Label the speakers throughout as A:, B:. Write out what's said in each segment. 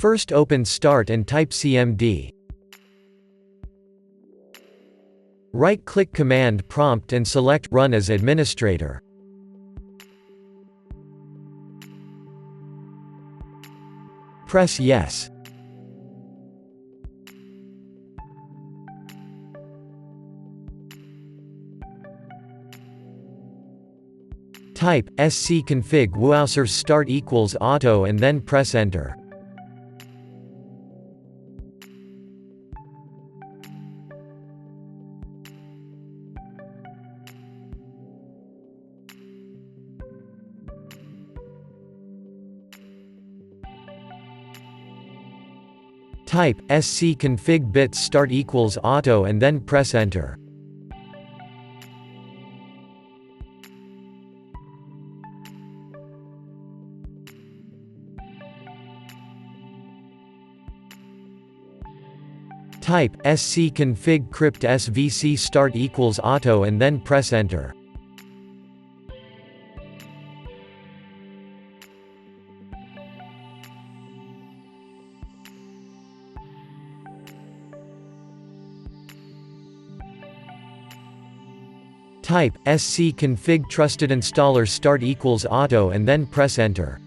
A: First open Start and type cmd. Right-click Command Prompt and select Run as Administrator. Press Yes. Type scconfig wuauserv start equals auto and then press Enter. Type scconfig bits start equals auto and then press Enter. Type scconfig cryptSvc start equals auto and then press Enter. Type scconfig trusted installer start equals auto and then press Enter.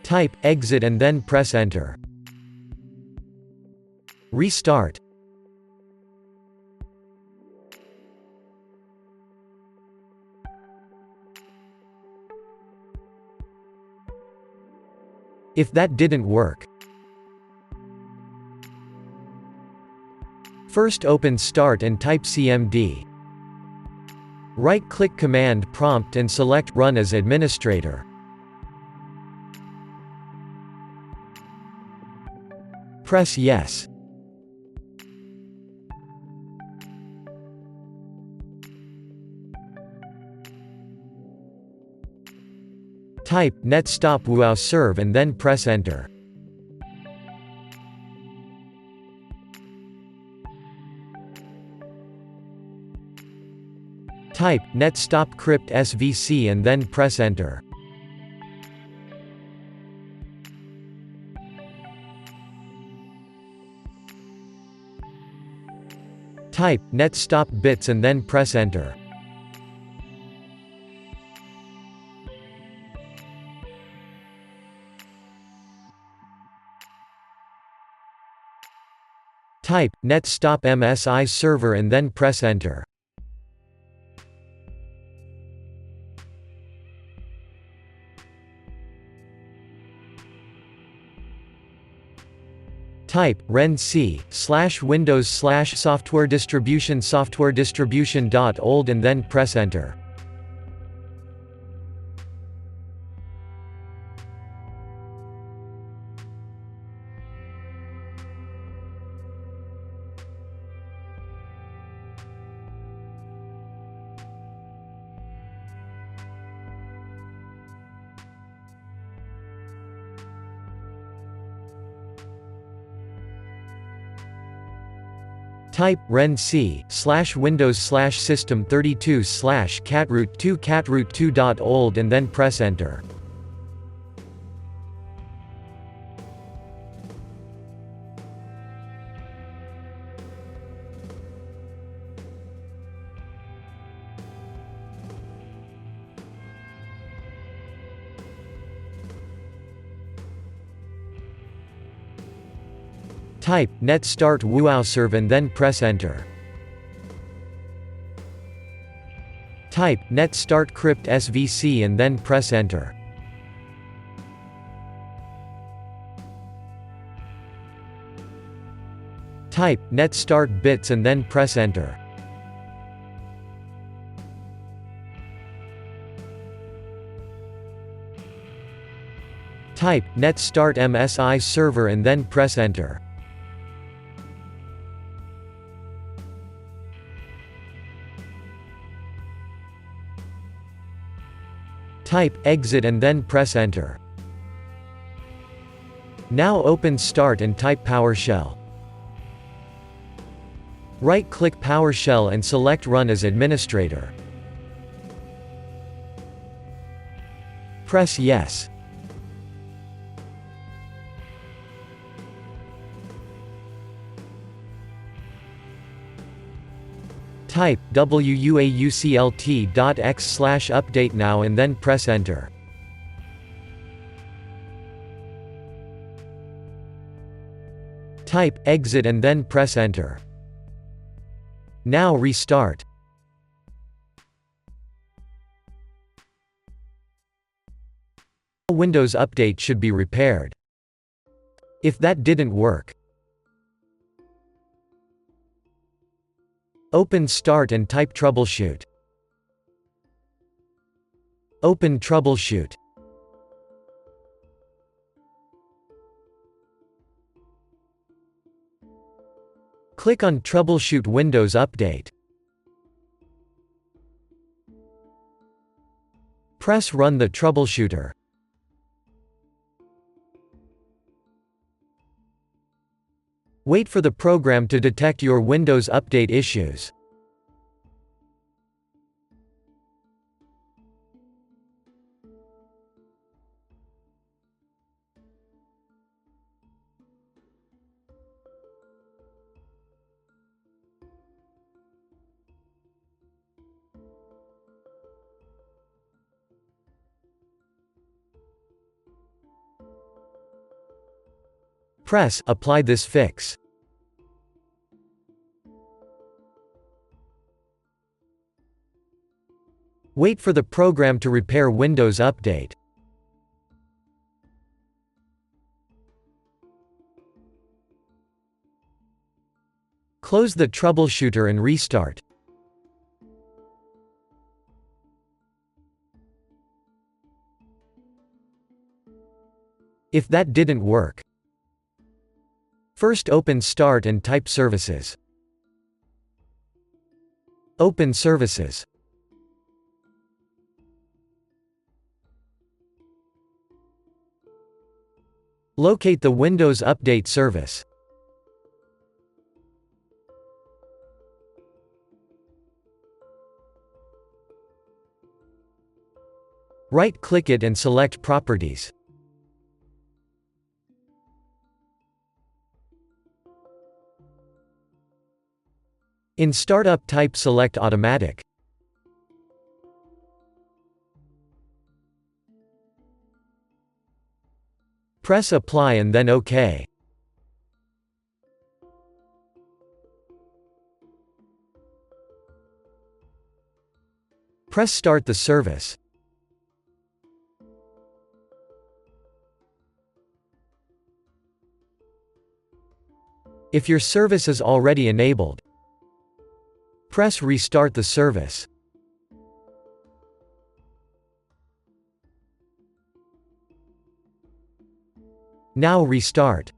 A: Type exit and then press Enter. Restart. If that didn't work, first open Start and type cmd. Right-click Command Prompt and select Run as Administrator. Press Yes. Type netstop wuauserv and then press Enter. Type netstop cryptSvc and then press Enter. Type netstop bits and then press Enter. Type netstop msiserver and then press Enter. Type Ren C /Windows /SoftwareDistribution SoftwareDistribution.old and then press Enter. Type Ren C /Windows /System32 /catroot2 catroot2.old and then press Enter. Type netstart wuauserv and then press Enter. Type netstart cryptSvc and then press Enter. Type netstart bits and then press Enter. Type netstart msiserver and then press Enter. Type exit and then press Enter. Now open Start and type PowerShell. Right-click PowerShell and select Run as administrator. Press Yes. Type wuauserv.x/update now and then press Enter. Type exit and then press Enter. Now restart. Windows Update should be repaired. If that didn't work, open Start and type Troubleshoot. Open Troubleshoot. Click on Troubleshoot Windows Update. Press Run the troubleshooter. Wait for the program to detect your Windows Update issues. Press Apply this fix. Wait for the program to repair Windows Update. Close the troubleshooter and restart. If that didn't work, first open Start and type Services. Open Services. Locate the Windows Update service. Right-click it and select Properties. In Startup type select Automatic. Press Apply and then OK. Press Start the service. If your service is already enabled, press Restart the service. Now restart.